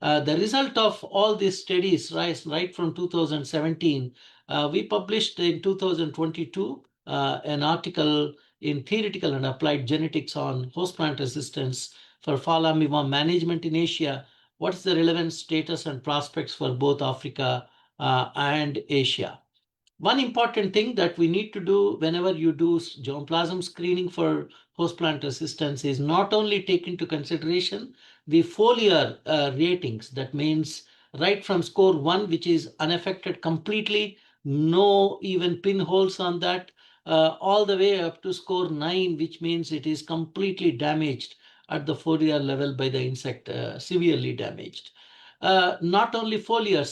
The result of all these studies, right from 2017, we published in 2022 an article in Theoretical and Applied Genetics on host plant resistance for fall armyworm management in Asia. What's the relevant status and prospects for both Africa and Asia? One important thing that we need to do whenever you do germplasm screening for host plant resistance is not only take into consideration the foliar ratings. That means right from score 1, which is unaffected completely, no even pinholes on that, all the way up to score 9, which means it is completely damaged at the foliar level by the insect, severely damaged. Not only foliar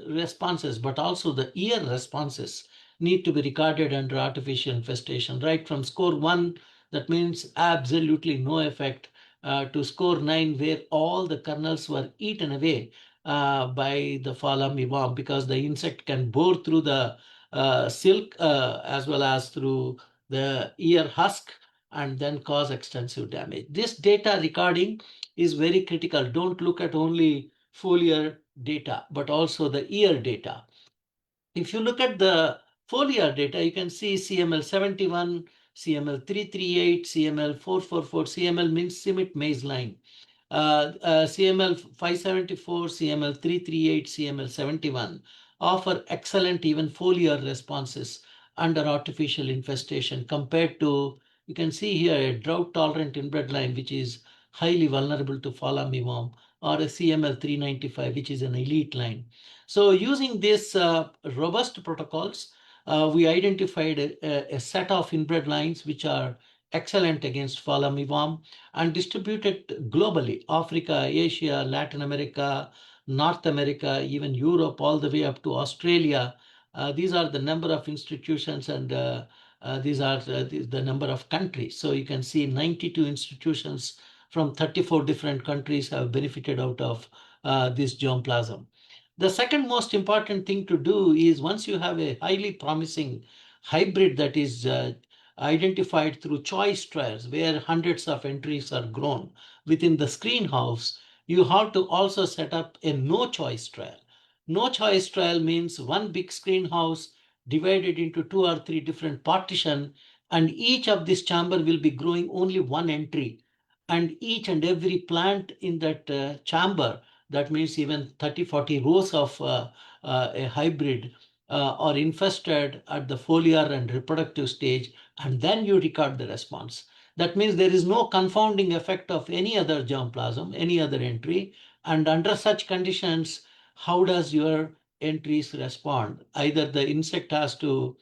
responses, but also the ear responses need to be recorded under artificial infestation. Right from score 1, that means absolutely no effect, to score 9, where all the kernels were eaten away by the fall armyworm, because the insect can bore through the silk as well as through the ear husk and then cause extensive damage. This data recording is very critical. Don't look at only foliar data, but also the ear data. If you look at the foliar data, you can see CML 71, CML 338, CML 444. CML means CIMMYT maize line. CML 574, CML 338, CML 71 offer excellent even foliar responses under artificial infestation compared to, you can see here, a drought tolerant inbred line, which is highly vulnerable to fall armyworm, or a CML 395, which is an elite line. So using these robust protocols, we identified a set of inbred lines which are excellent against fall armyworm and distributed globally: Africa, Asia, Latin America, North America, even Europe, all the way up to Australia. These are the number of institutions, and these are the number of countries. So you can see 92 institutions from 34 different countries have benefited out of this germplasm. The second most important thing to do is, once you have a highly promising hybrid that is identified through choice trials, where hundreds of entries are grown within the screen house, you have to also set up a no choice trial. No choice trial means one big screen house divided into 2 or 3 different partition, and each of this chamber will be growing only one entry, and each and every plant in that chamber, that means even 30, 40 rows of a hybrid, are infested at the foliar and reproductive stage, and then you record the response. That means there is no confounding effect of any other germplasm, any other entry. And under such conditions, how does your entries respond? Either the insect has to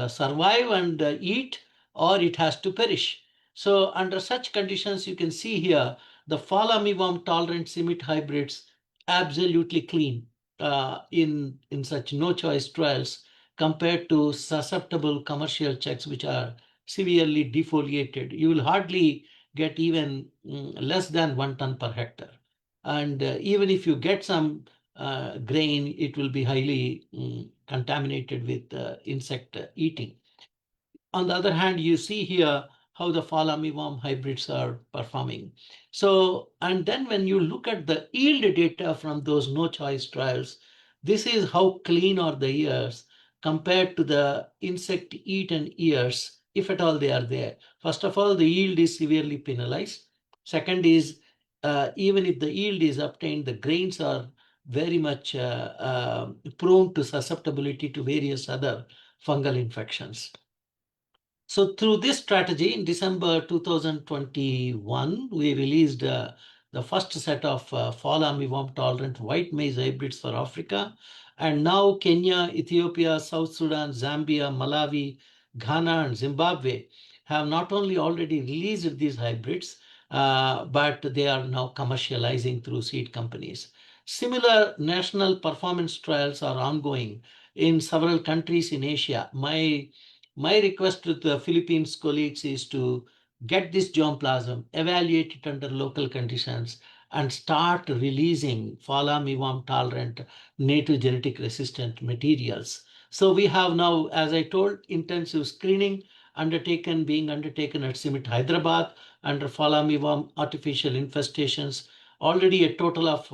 survive and eat, or it has to perish. So under such conditions, you can see here the fall armyworm tolerant CIMMYT hybrids absolutely clean in such no choice trials, compared to susceptible commercial checks which are severely defoliated. You will hardly get even less than 1 ton per hectare. And even if you get some grain, it will be highly contaminated with insect eating. On the other hand, you see here how the fall armyworm hybrids are performing. So, and then when you look at the yield data from those no choice trials, this is how clean are the ears compared to the insect eaten ears, if at all they are there. First of all, the yield is severely penalized. Second is, even if the yield is obtained, the grains are very much prone to susceptibility to various other fungal infections. So through this strategy, in December 2021, we released the first set of fall armyworm tolerant white maize hybrids for Africa. And now Kenya, Ethiopia, South Sudan, Zambia, Malawi, Ghana, and Zimbabwe have not only already released these hybrids, but they are now commercializing through seed companies. Similar national performance trials are ongoing in several countries in Asia. My request to the Philippines colleagues is to get this germplasm, evaluate it under local conditions, and start releasing fall armyworm tolerant native genetic resistant materials. So we have now, as I told, intensive screening being undertaken at CIMMYT Hyderabad under fall armyworm artificial infestations. Already a total of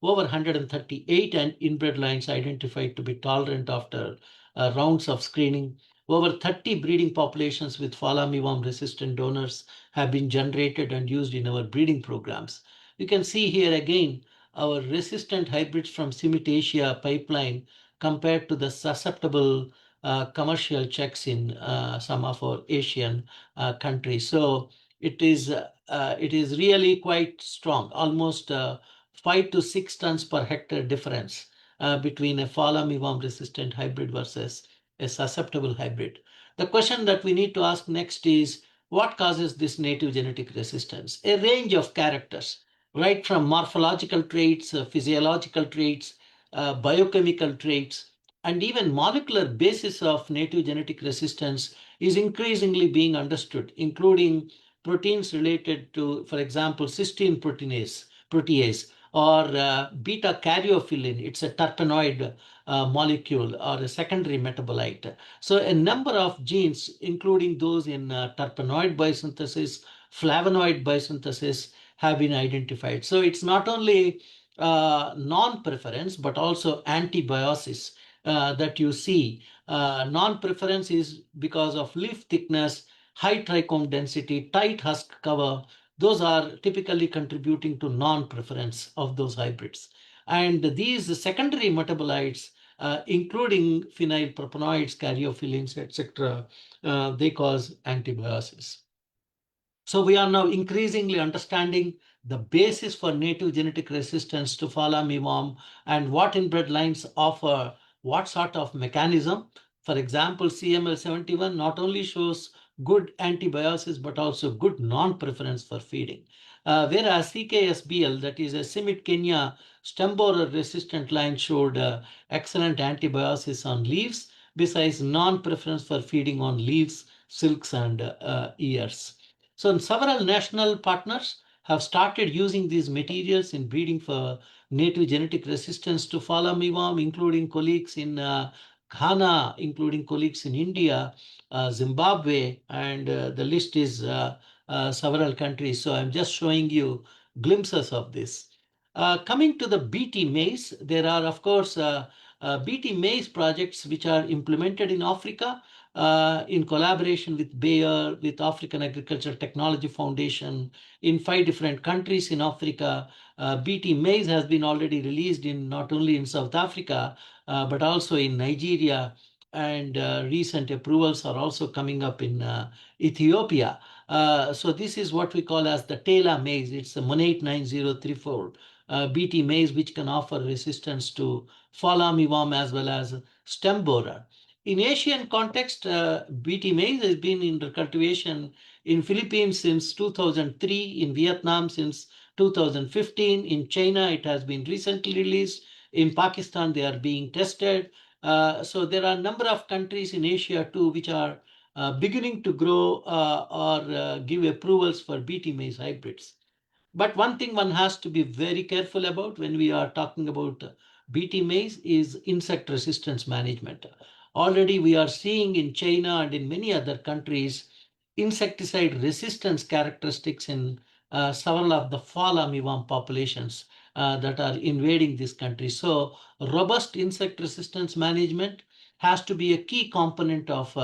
over 138 and inbred lines identified to be tolerant after rounds of screening. Over 30 breeding populations with Falamiwarm resistant donors have been generated and used in our breeding programs. You can see here again our resistant hybrids from Cimitaceae pipeline compared to the susceptible commercial checks in some of our Asian countries. So it is really quite strong, almost 5 to 6 tons per hectare difference between a Falamiwarm resistant hybrid versus a susceptible hybrid. The question that we need to ask next is what causes this native genetic resistance? A range of characters, right from morphological traits, physiological traits, biochemical traits, and even molecular basis of native genetic resistance is increasingly being understood, including proteins related to, for example, cysteine protease, or beta caryophyllin. It's a terpenoid molecule or a secondary metabolite. So a number of genes, including those in terpenoid biosynthesis, flavonoid biosynthesis, have been identified. So it's not only non-preference, but also antibiosis that you see. Non-preference is because of leaf thickness, high trichome density, tight husk cover. Those are typically contributing to non-preference of those hybrids. And these secondary metabolites, including phenylpropanoids, caryophyllins, etc., they cause antibiosis. So we are now increasingly understanding the basis for native genetic resistance to Falamiwarm and what inbred lines offer what sort of mechanism. For example, CML71 not only shows good antibiosis, but also good non-preference for feeding. Whereas CKSBL, that is a Simit Kenya stem borer resistant line, showed excellent antibiosis on leaves, besides non-preference for feeding on leaves, silks, and ears. So several national partners have started using these materials in breeding for native genetic resistance to Falamiwarm, including colleagues in Ghana, including colleagues in India, Zimbabwe, and the list is several countries. So I'm just showing you glimpses of this. Coming to the BT maize, there are, of course, BT maize projects which are implemented in Africa in collaboration with Bayer, with African Agricultural Technology Foundation in 5 different countries in Africa. BT maize has been already released in not only in South Africa, but also in Nigeria, and recent approvals are also coming up in Ethiopia. So this is what we call as the Taylor maize. It's a Monate 9034 BT maize, which can offer resistance to Falamiwarm as well as stem borer. In Asian context, BT maize has been in cultivation in Philippines since 2003, in Vietnam since 2015, in China it has been recently released, in Pakistan they are being tested. So there are a number of countries in Asia too which are beginning to grow or give approvals for BT maize hybrids. But one thing one has to be very careful about when we are talking about BT maize is insect resistance management. Already we are seeing in China and in many other countries insecticide resistance characteristics in several of the Falamiwarm populations that are invading this country. So robust insect resistance management has to be a key component of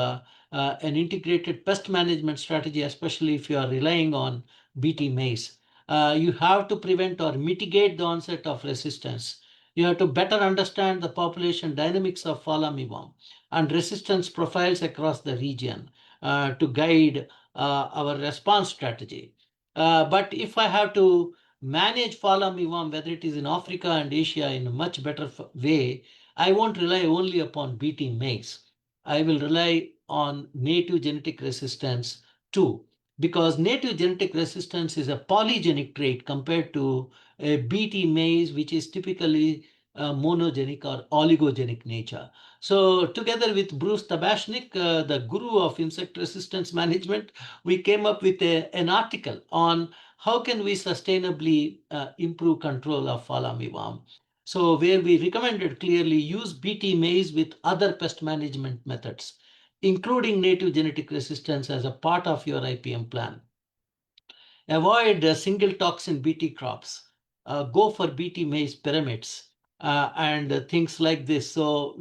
an integrated pest management strategy, especially if you are relying on BT maize. You have to prevent or mitigate the onset of resistance. You have to better understand the population dynamics of Falamiwarm and resistance profiles across the region to guide our response strategy. But if I have to manage Falamiwarm, whether it is in Africa and Asia, in a much better way, I won't rely only upon BT maize. I will rely on native genetic resistance too, because native genetic resistance is a polygenic trait compared to a BT maize, which is typically monogenic or oligogenic nature. So together with Bruce Tabashnik, the guru of insect resistance management, we came up with an article on how can we sustainably improve control of Falamiwarm. So where we recommended clearly use BT maize with other pest management methods, including native genetic resistance as a part of your IPM plan. Avoid single toxin BT crops. go for BT maize pyramids and things like this. So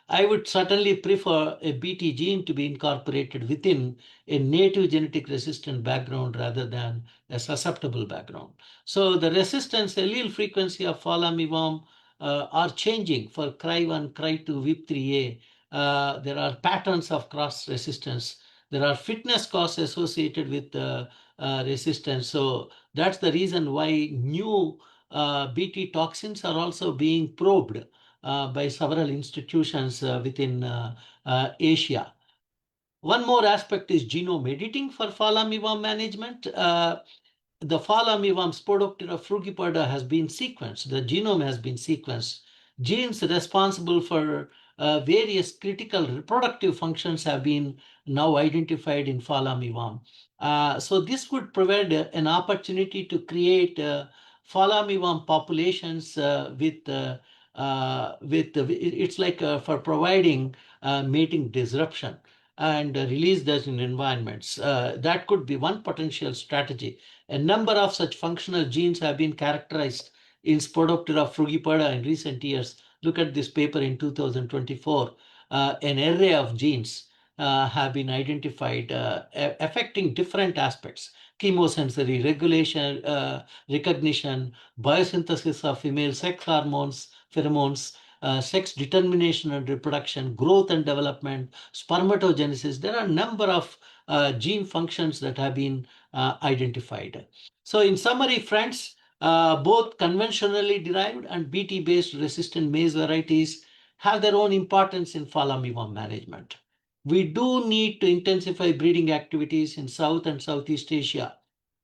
I would certainly prefer a BT gene to be incorporated within a native genetic resistant background rather than a susceptible background. So the resistance allele frequency of fall armyworm are changing for CRY1, CRY2, VIP3A. There are patterns of cross resistance. There are fitness costs associated with resistance. So that's the reason why new BT toxins are also being probed by several institutions within Asia. One more aspect is genome editing for fall armyworm management. The fall armyworm Spodoptera frugiperda has been sequenced. The genome has been sequenced. Genes responsible for various critical reproductive functions have been now identified in fall armyworm. So this would provide an opportunity to create fall armyworm populations it's like for providing mating disruption and release that in environments. That could be one potential strategy. A number of such functional genes have been characterized in Spodoptera frugiperda in recent years. Look at this paper in 2024. An array of genes have been identified affecting different aspects: chemosensory regulation, recognition, biosynthesis of female sex hormones, pheromones, sex determination and reproduction, growth and development, spermatogenesis. There are a number of gene functions that have been identified. So in summary, friends, both conventionally derived and BT-based resistant maize varieties have their own importance in fall armyworm management. We do need to intensify breeding activities in South and Southeast Asia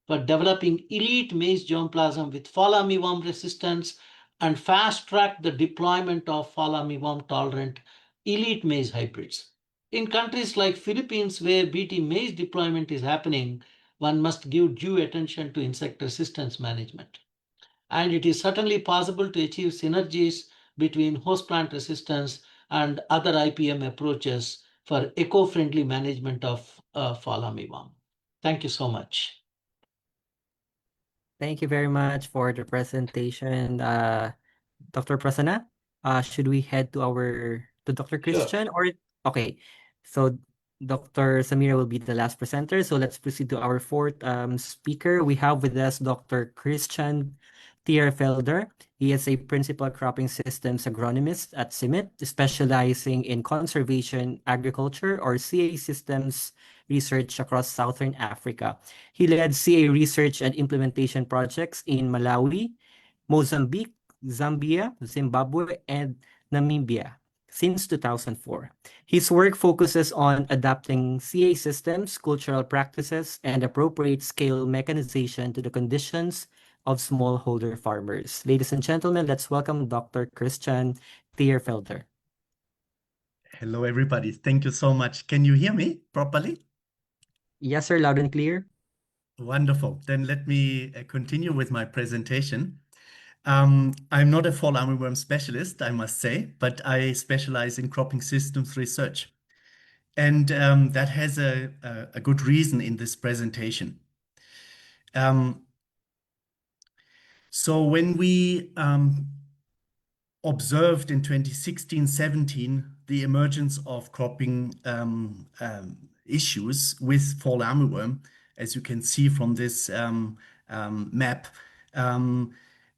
for developing elite maize germplasm with fall armyworm resistance and fast track the deployment of fall armyworm tolerant elite maize hybrids. In countries like Philippines, where BT maize deployment is happening, one must give due attention to insect resistance management. And it is certainly possible to achieve synergies between host plant resistance and other IPM approaches for eco-friendly management of fall armyworm. Thank you so much. Thank you very much for the presentation, Dr. Prasanna. Should we head to Dr. Christian? Sure. Or okay, so Dr. Samira will be the last presenter. So let's proceed to our fourth speaker. We have with us Dr. Christian Thierfelder. He is a principal cropping systems agronomist at CIMMYT, specializing in conservation agriculture or CA systems research across Southern Africa. He led CA research and implementation projects in Malawi, Mozambique, Zambia, Zimbabwe, and Namibia since 2004. His work focuses on adapting CA systems, cultural practices, and appropriate scale mechanization to the conditions of smallholder farmers. Ladies and gentlemen, let's welcome Dr. Christian Thierfelder. Hello, everybody. Thank you so much. Can you hear me properly? Yes, sir, loud and clear. Wonderful. Then let me continue with my presentation. I'm not a fall armyworm specialist, I must say, but I specialize in cropping systems research. And that has a good reason in this presentation. So when we observed in 2016-17 the emergence of cropping issues with fall armyworm, as you can see from this map,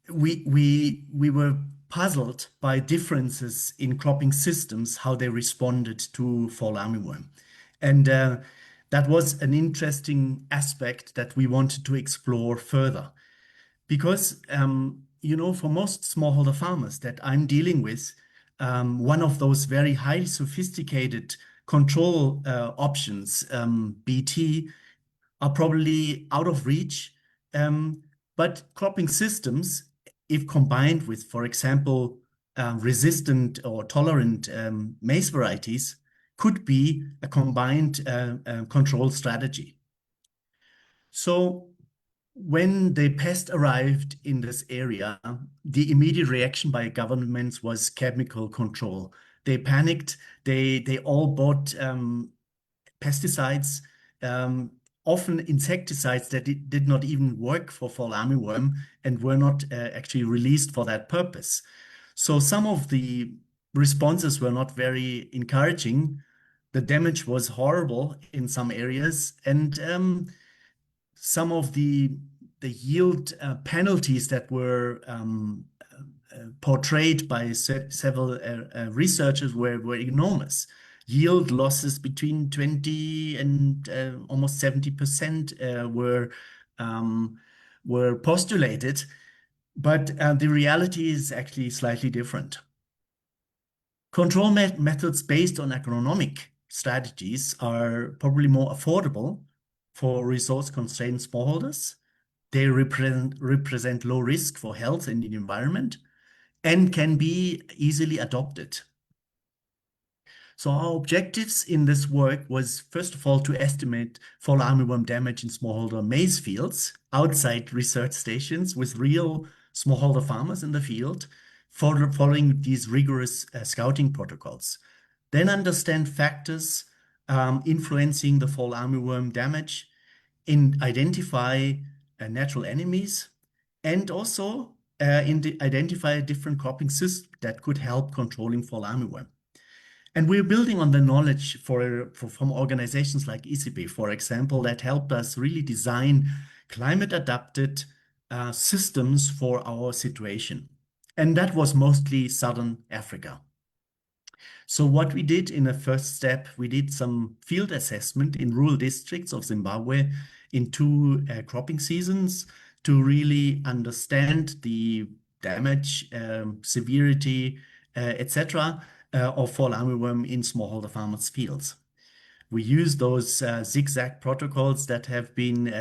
we were puzzled by differences in cropping systems, how they responded to fall armyworm. And that was an interesting aspect that we wanted to explore further. Because, you know, for most smallholder farmers that I'm dealing with, one of those very highly sophisticated control options, BT, are probably out of reach. But cropping systems, if combined with, for example, resistant or tolerant maize varieties, could be a combined control strategy. So when the pest arrived in this area, the immediate reaction by governments was chemical control. They panicked. They all bought pesticides. often insecticides that did not even work for fall armyworm and were not actually released for that purpose. So some of the responses were not very encouraging. The damage was horrible in some areas, and some of the yield penalties that were portrayed by several researchers were enormous. Yield losses between 20 and almost 70% were postulated, but the reality is actually slightly different. Control methods based on agronomic strategies are probably more affordable for resource-constrained smallholders. They represent low risk for health and the environment and can be easily adopted. So our objectives in this work was, first of all, to estimate fall armyworm damage in smallholder maize fields outside research stations with real smallholder farmers in the field, following these rigorous scouting protocols. Then understand factors influencing the fall armyworm damage, identify natural enemies, and also identify different cropping systems that could help controlling fall armyworm. And we're building on the knowledge from organizations like ICIBE, for example, that helped us really design climate-adapted systems for our situation. And that was mostly Southern Africa. So what we did in a first step, we did some field assessment in rural districts of Zimbabwe in 2 cropping seasons to really understand the damage, severity, etc., of fall armyworm in smallholder farmers' fields. We use those zigzag protocols that have been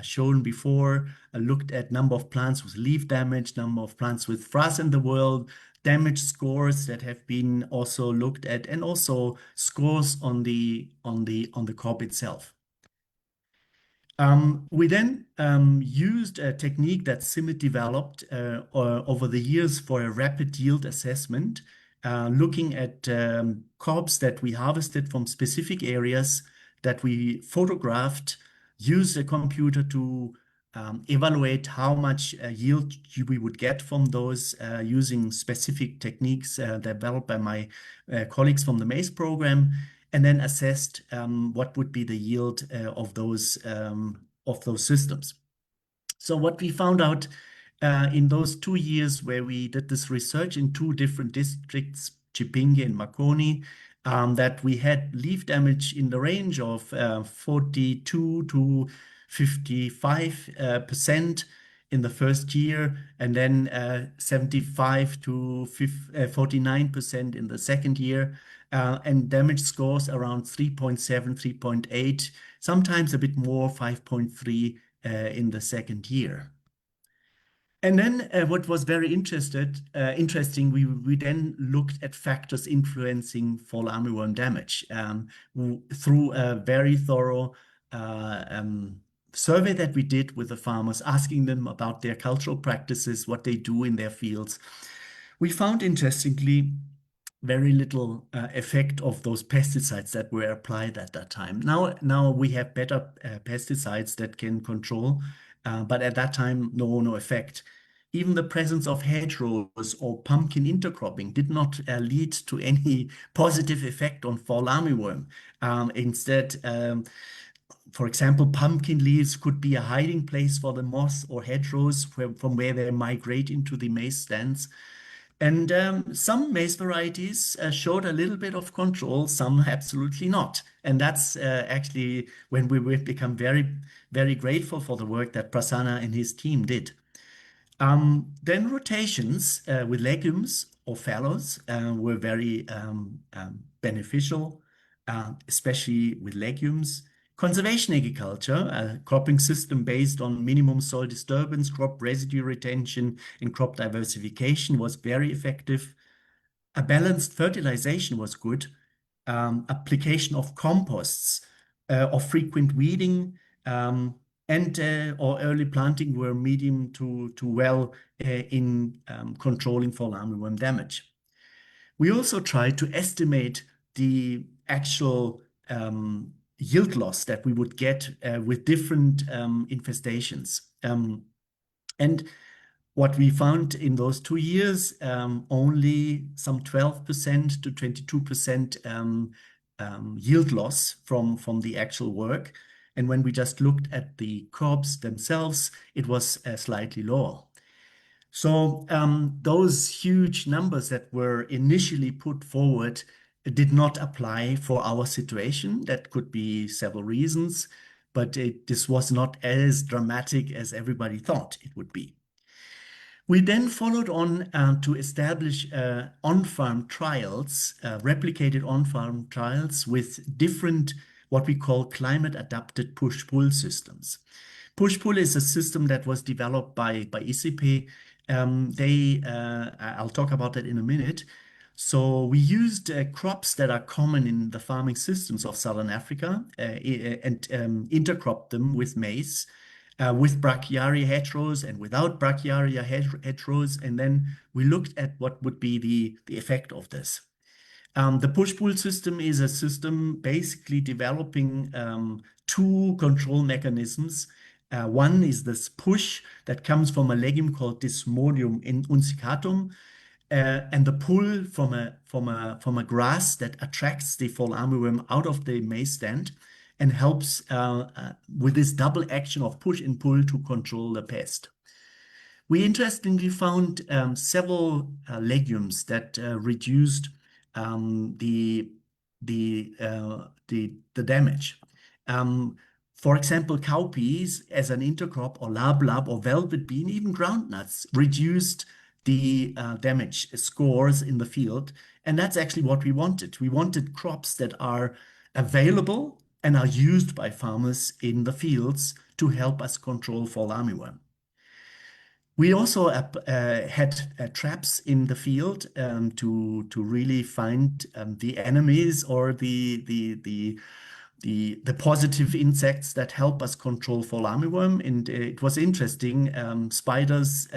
shown before, looked at number of plants with leaf damage, number of plants with frass in the world, damage scores that have been also looked at, and also scores on the crop itself. We then used a technique that CIMMYT developed over the years for a rapid yield assessment, looking at crops that we harvested from specific areas that we photographed, used a computer to evaluate how much yield we would get from those using specific techniques developed by my colleagues from the maize program, and then assessed what would be the yield of those systems. So what we found out in those 2 years where we did this research in 2 different districts, Chipinge and Makoni, that we had leaf damage in the range of 42 to 55% in the first year, and then 75 to 49% in the second year, and damage scores around 3.7, 3.8, sometimes a bit more, 5.3 in the second year. And then what was very interesting, we then looked at factors influencing fall armyworm damage through a very thorough survey that we did with the farmers, asking them about their cultural practices, what they do in their fields. We found, interestingly, very little effect of those pesticides that were applied at that time. Now we have better pesticides that can control, but at that time, no effect. Even the presence of hedgerows or pumpkin intercropping did not lead to any positive effect on fall armyworm. Instead, for example, pumpkin leaves could be a hiding place for the moss or hedgerows from where they migrate into the maize stands. And some maize varieties showed a little bit of control, some absolutely not. And that's actually when we've become very, very grateful for the work that Prasanna and his team did. Then rotations with legumes or fallows were very beneficial, especially with legumes. Conservation agriculture, a cropping system based on minimum soil disturbance, crop residue retention, and crop diversification was very effective. A balanced fertilization was good. Application of composts, of frequent weeding, or early planting were medium to well in controlling fall armyworm damage. We also tried to estimate the actual yield loss that we would get with different infestations. And what we found in those 2 years, only some 12% to 22% yield loss from the actual work. And when we just looked at the crops themselves, it was slightly lower. So those huge numbers that were initially put forward did not apply for our situation. That could be several reasons, but this was not as dramatic as everybody thought it would be. We then followed on to establish on-farm trials, replicated on-farm trials with different, what we call climate-adapted push-pull systems. Push-pull is a system that was developed by ICP. I'll talk about that in a minute. So we used crops that are common in the farming systems of Southern Africa and intercropped them with maize, with brachiaria hedgerows and without brachiaria hedgerows. And then we looked at what would be the effect of this. The push-pull system is a system basically developing two control mechanisms. One is this push that comes from a legume called Desmodium uncincatum, and the pull from a grass that attracts the fall armyworm out of the maize stand and helps with this double action of push and pull to control the pest. We interestingly found several legumes that reduced the damage. For example, cowpeas as an intercrop, or lablab or velvet bean, even groundnuts reduced the damage scores in the field. And that's actually what we wanted. We wanted crops that are available and are used by farmers in the fields to help us control fall armyworm. We also had traps in the field to really find the enemies or the positive insects that help us control fall armyworm. And it was interesting. Spiders,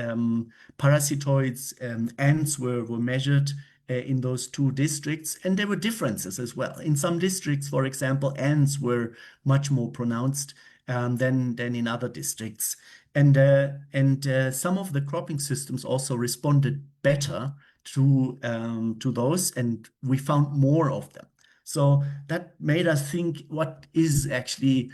parasitoids, ants were measured in those two districts, and there were differences as well. In some districts, for example, ants were much more pronounced than in other districts. And some of the cropping systems also responded better to those, and we found more of them. So that made us think, what is actually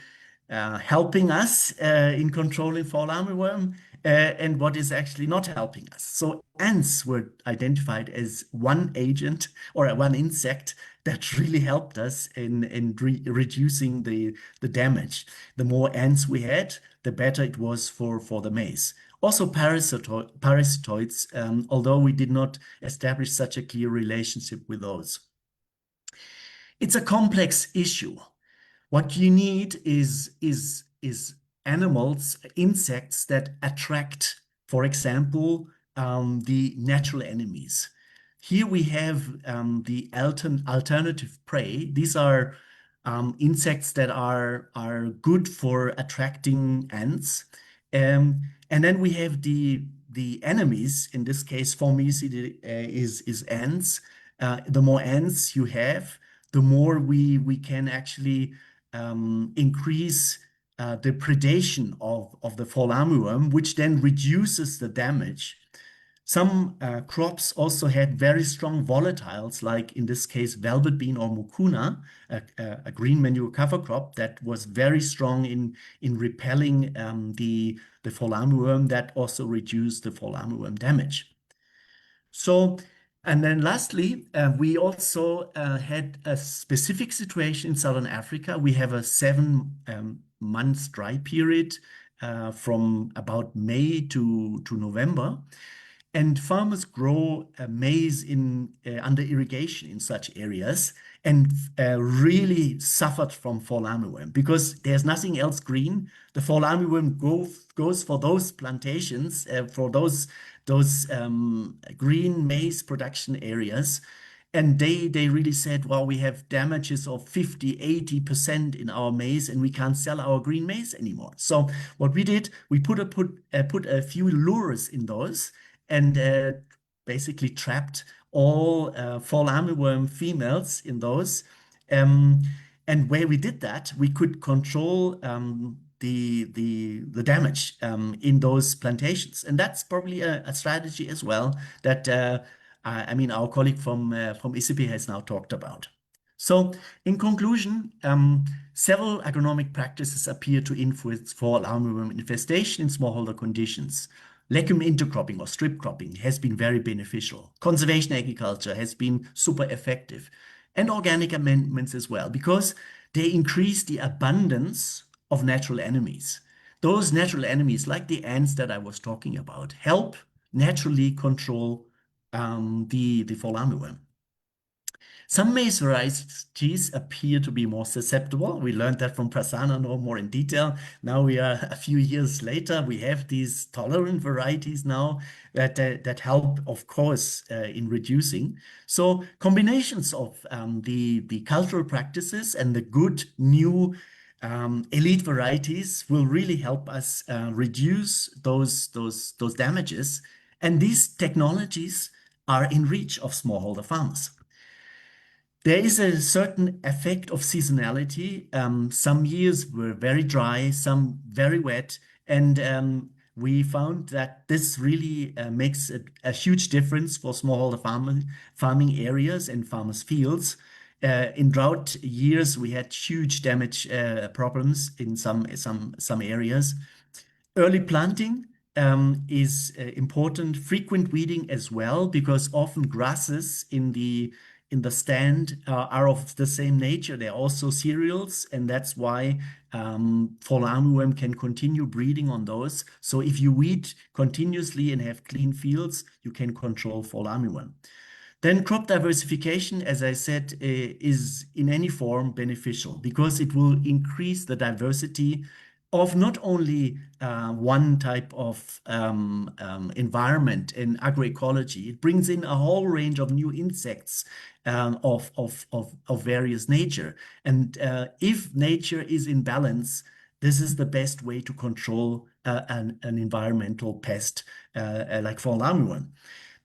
helping us in controlling fall armyworm and what is actually not helping us. So ants were identified as one agent or one insect that really helped us in reducing the damage. The more ants we had, the better it was for the maize. Also parasitoids, although we did not establish such a clear relationship with those. It's a complex issue. What you need is animals, insects that attract, for example, the natural enemies. Here we have the alternative prey. These are insects that are good for attracting ants. And then we have the enemies. In this case, Formicida is ants. The more ants you have, the more we can actually increase the predation of the fall armyworm, which then reduces the damage. Some crops also had very strong volatiles, like in this case, velvet bean or mucuna, a green manure cover crop that was very strong in repelling the fall armyworm, that also reduced the fall armyworm damage. So, and then lastly, we also had a specific situation in Southern Africa. We have a 7-month dry period from about May to November. And farmers grow maize under irrigation in such areas and really suffered from fall armyworm because there's nothing else green. The fall armyworm goes for those plantations, for those green maize production areas. And they really said, well, we have damages of 50–80% in our maize and we can't sell our green maize anymore. So what we did, we put a few lures in those and basically trapped all fall armyworm females in those. And And where we did that, we could control the damage in those plantations. And that's probably a strategy as well that I mean our colleague from ISIPI has now talked about. So in conclusion, several agronomic practices appear to influence fall armyworm infestation in smallholder conditions. Legume intercropping or strip cropping has been very beneficial. Conservation agriculture has been super effective. And organic amendments as well, because they increase the abundance of natural enemies. Those natural enemies, like the ants that I was talking about, help naturally control the fall armyworm. Some maize varieties appear to be more susceptible. We learned that from Prasanna no more in detail. Now we are a few years later. We have these tolerant varieties now that help, of course, in reducing. So combinations of the cultural practices and the good new elite varieties will really help us reduce those damages. And these technologies are in reach of smallholder farmers. There is a certain effect of seasonality. Some years were very dry, some very wet, and we found that this really makes a huge difference for smallholder farming areas and farmers' fields. In drought years, we had huge damage problems in some areas. Early planting is important. Frequent weeding as well, because often grasses in the stand are of the same nature. They're also cereals, and that's why fall armyworm can continue breeding on those. So if you weed continuously and have clean fields, you can control fall armyworm. Then crop diversification, as I said, is in any form beneficial because it will increase the diversity of not only one type of environment in agroecology. It brings in a whole range of new insects of various nature. And if nature is in balance, this is the best way to control an environmental pest like fall armyworm.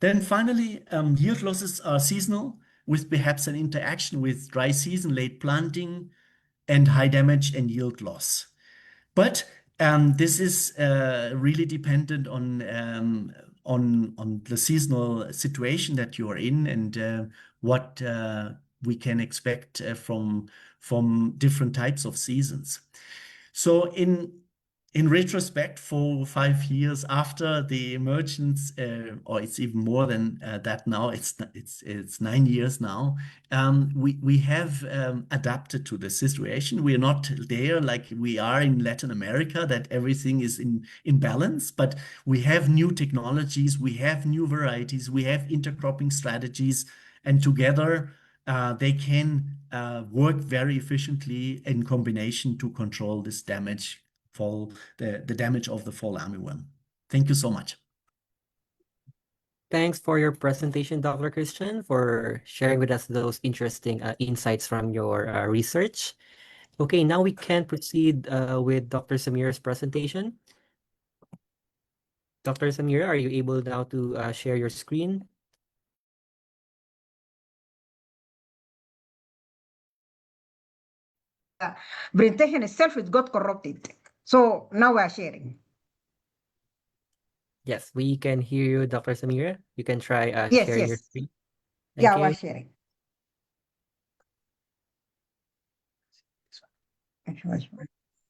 Then finally, yield losses are seasonal, with perhaps an interaction with dry season, late planting, and high damage and yield loss. But this is really dependent on the seasonal situation that you are in and what we can expect from different types of seasons. So in retrospect, 4 or 5 years after the emergence, or it's even more than that now, it's 9 years now, we have adapted to the situation. We are not there like we are in Latin America, that everything is in balance, but we have new technologies, we have new varieties, we have intercropping strategies, and together they can work very efficiently in combination to control this damage, the damage of the fall armyworm. Thank you so much. Thanks for your presentation, Dr. Christian, for sharing with us those interesting insights from your research. Okay, now we can proceed with Dr. Samira's presentation. Dr. Samira, are you able now to share your screen? Presentation itself, it got corrupted. So now we are sharing. Yes, we can hear you, Dr. Samira. You can try Yes, sharing your yes. screen. Yeah, Thank we're you. sharing.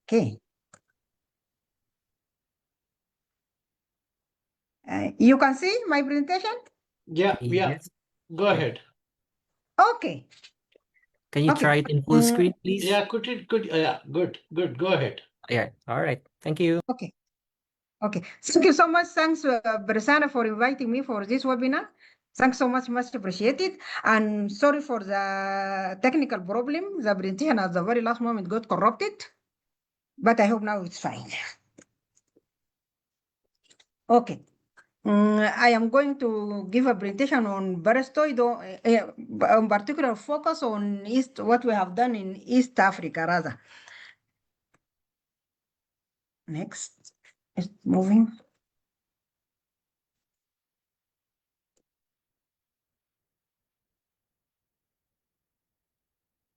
Okay. You can see my presentation? Yeah, Yes. go ahead. Okay. Can you Okay. try it in full screen, please? Yeah, yeah, good, go ahead. Yeah, all right. Thank you. Okay. Okay. Thank you so much. Thanks, Bersana, for inviting me for this webinar. Thanks so much, much appreciated. And sorry for the technical problem. The presentation at the very last moment got corrupted, but I hope now it's fine. Okay. I am going to give a presentation on Berestoid, in particular focus on what we have done in East Africa, rather. Next, it's moving.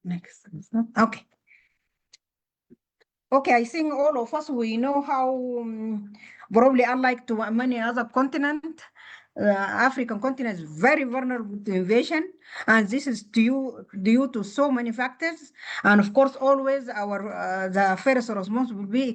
Next. Okay. Okay, I think all of us, we know how probably unlike to many other continents, African continent is very vulnerable to invasion, and this is due to so many factors. And of course, always our the first response will be